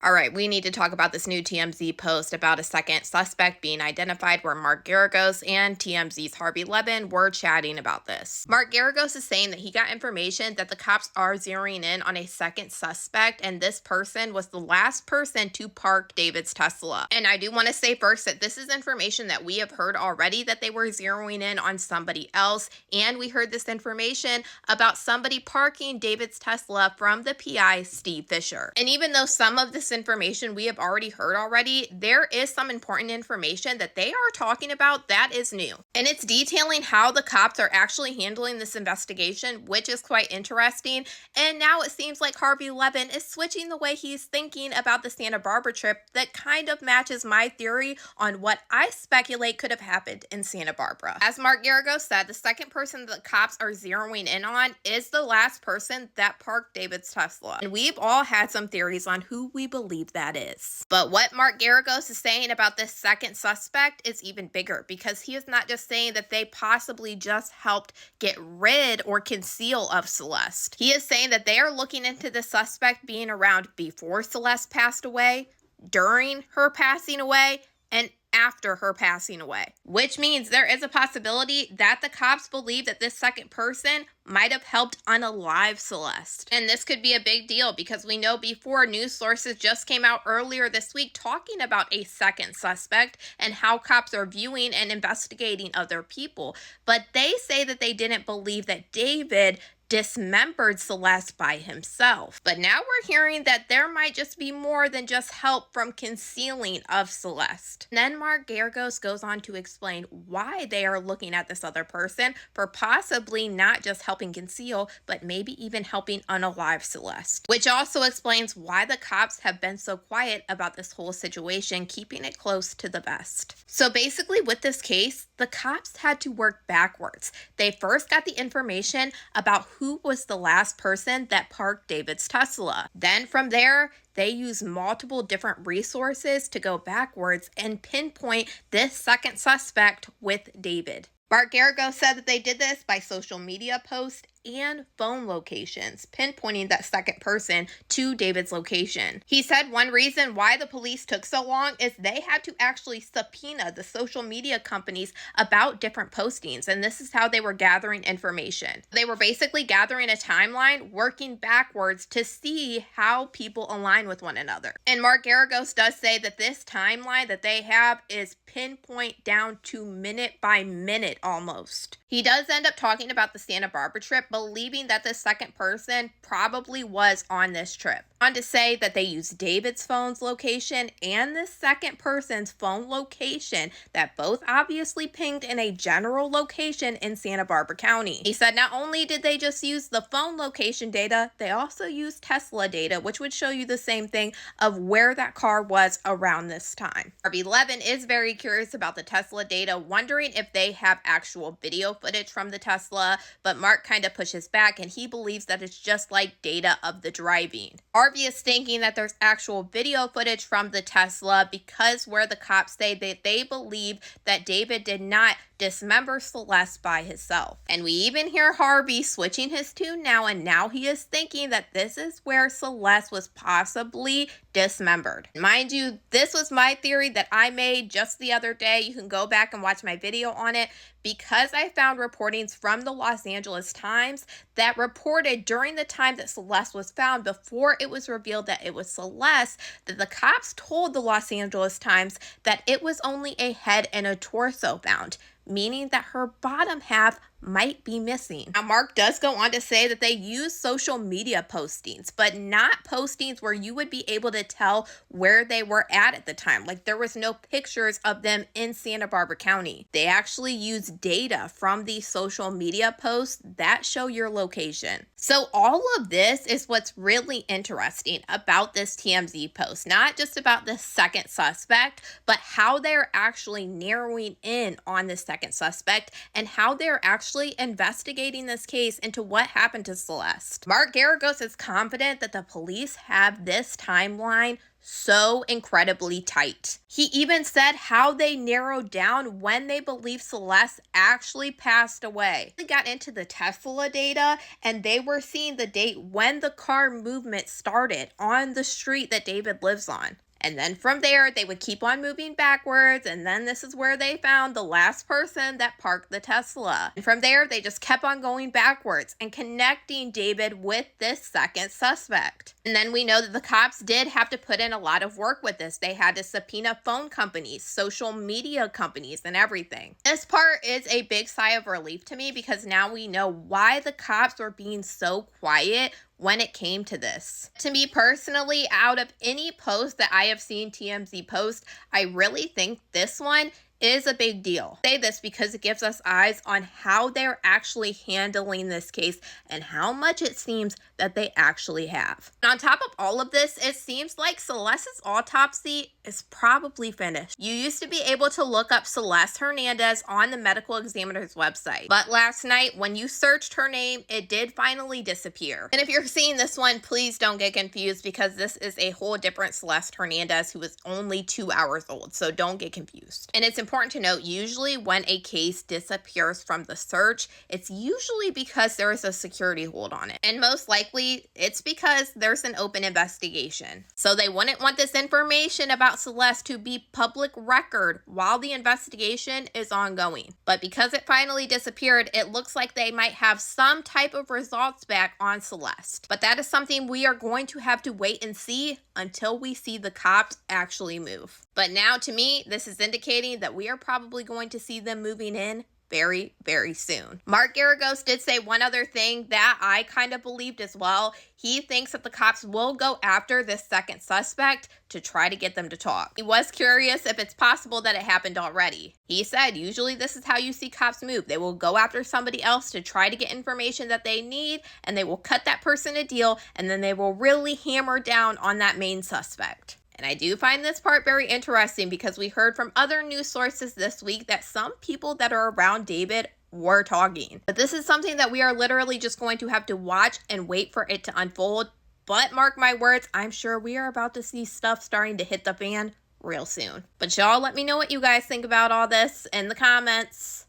All right, we need to talk about this new TMZ post about a second suspect being identified where Mark Garagos and TMZ's Harvey Levin were chatting about this. Mark Garagos is saying that he got information that the cops are zeroing in on a second suspect, and this person was the last person to park David's Tesla. And I do want to say first that this is information that we have heard already, that they were zeroing in on somebody else, and we heard this information about somebody parking David's Tesla from the PI, Steve Fisher. And even though some of this information we have already heard already, there is some important information that they are talking about that is new. And it's detailing how the cops are actually handling this investigation, which is quite interesting. And now it seems like Harvey Levin is switching the way he's thinking about the Santa Barbara trip that kind of matches my theory on what I speculate could have happened in Santa Barbara. As Mark Garagos said, the second person that the cops are zeroing in on is the last person that parked David's Tesla. And we've all had some theories on who we believe that is. But what Mark Garagos is saying about this second suspect is even bigger, because he is not just saying that they possibly just helped get rid or conceal of Celeste. He is saying that they are looking into the suspect being around before Celeste passed away, during her passing away, and after her passing away, which means there is a possibility that the cops believe that this second person might have helped unalive Celeste. And this could be a big deal, because we know before, news sources just came out earlier this week talking about a second suspect and how cops are viewing and investigating other people. But they say that they didn't believe that David dismembered Celeste by himself. But now we're hearing that there might just be more than just help from concealing of Celeste. And then Mark Garagos goes on to explain why they are looking at this other person for possibly not just helping conceal, but maybe even helping unalive Celeste. Which also explains why the cops have been so quiet about this whole situation, keeping it close to the vest. So basically with this case, the cops had to work backwards. They first got the information about who was the last person that parked David's Tesla. Then from there, they used multiple different resources to go backwards and pinpoint this second suspect with David. Mark Garagos said that they did this by social media posts and phone locations, pinpointing that second person to David's location. He said one reason why the police took so long is they had to actually subpoena the social media companies about different postings, and this is how they were gathering information. They were basically gathering a timeline, working backwards to see how people align with one another. And Mark Garagos does say that this timeline that they have is pinpoint down to minute by minute almost. He does end up talking about the Santa Barbara trip, believing that the second person probably was on this trip. On to say that they used David's phone's location and the second person's phone location that both obviously pinged in a general location in Santa Barbara County. He said not only did they just use the phone location data, they also used Tesla data, which would show you the same thing of where that car was around this time. Harvey Levin is very curious about the Tesla data, wondering if they have actual video footage from the Tesla, but Mark kind of pushes back and he believes that it's just like data of the driving. Harvey is thinking that there's actual video footage from the Tesla, because where the cops say that they believe that David did not dismember Celeste by himself. And we even hear Harvey switching his tune now, and now he is thinking that this is where Celeste was possibly dismembered. Mind you, this was my theory that I made just the other day. You can go back and watch my video on it, because I found reportings from the Los Angeles Times that reported during the time that Celeste was found, before it was revealed that it was Celeste, that the cops told the Los Angeles Times that it was only a head and a torso found, meaning that her bottom half might be missing. Now, Mark does go on to say that they use social media postings, but not postings where you would be able to tell where they were at the time. Like, there was no pictures of them in Santa Barbara County. They actually use data from these social media posts that show your location. So all of this is what's really interesting about this TMZ post, not just about the second suspect, but how they're actually narrowing in on the second suspect and how they're actually investigating this case into what happened to Celeste. Mark Garagos is confident that the police have this timeline so incredibly tight. He even said how they narrowed down when they believe Celeste actually passed away. They got into the Tesla data and they were seeing the date when the car movement started on the street that David lives on. And then from there, they would keep on moving backwards, and then this is where they found the last person that parked the Tesla. And from there, they just kept on going backwards and connecting David with this second suspect. And then we know that the cops did have to put in a lot of work with this. They had to subpoena phone companies, social media companies, and everything. This part is a big sigh of relief to me because now we know why the cops were being so quiet when it came to this. To me personally, out of any post that I have seen TMZ post, I really think this one is a big deal. I say this because it gives us eyes on how they're actually handling this case and how much it seems that they actually have. And on top of all of this, it seems like Celeste's autopsy is probably finished. You used to be able to look up Celeste Hernandez on the medical examiner's website, but last night when you searched her name, it did finally disappear. And if you're seeing this one, please don't get confused because this is a whole different Celeste Hernandez who was only 2 hours old, so don't get confused. And it's important to note, usually when a case disappears from the search, it's usually because there is a security hold on it. And most likely, it's because there's an open investigation. So they wouldn't want this information about Celeste to be public record while the investigation is ongoing. But because it finally disappeared, it looks like they might have some type of results back on Celeste. But that is something we are going to have to wait and see until we see the cops actually move. But now, to me, this is indicating that we are probably going to see them moving in very, very soon. Mark Geragos did say one other thing that I kind of believed as well. He thinks that the cops will go after this second suspect to try to get them to talk. He was curious if it's possible that it happened already. He said usually this is how you see cops move. They will go after somebody else to try to get information that they need, and they will cut that person a deal, and then they will really hammer down on that main suspect. And I do find this part very interesting because we heard from other news sources this week that some people that are around David were talking. But this is something that we are literally just going to have to watch and wait for it to unfold. But mark my words, I'm sure we are about to see stuff starting to hit the fan real soon. But y'all let me know what you guys think about all this in the comments.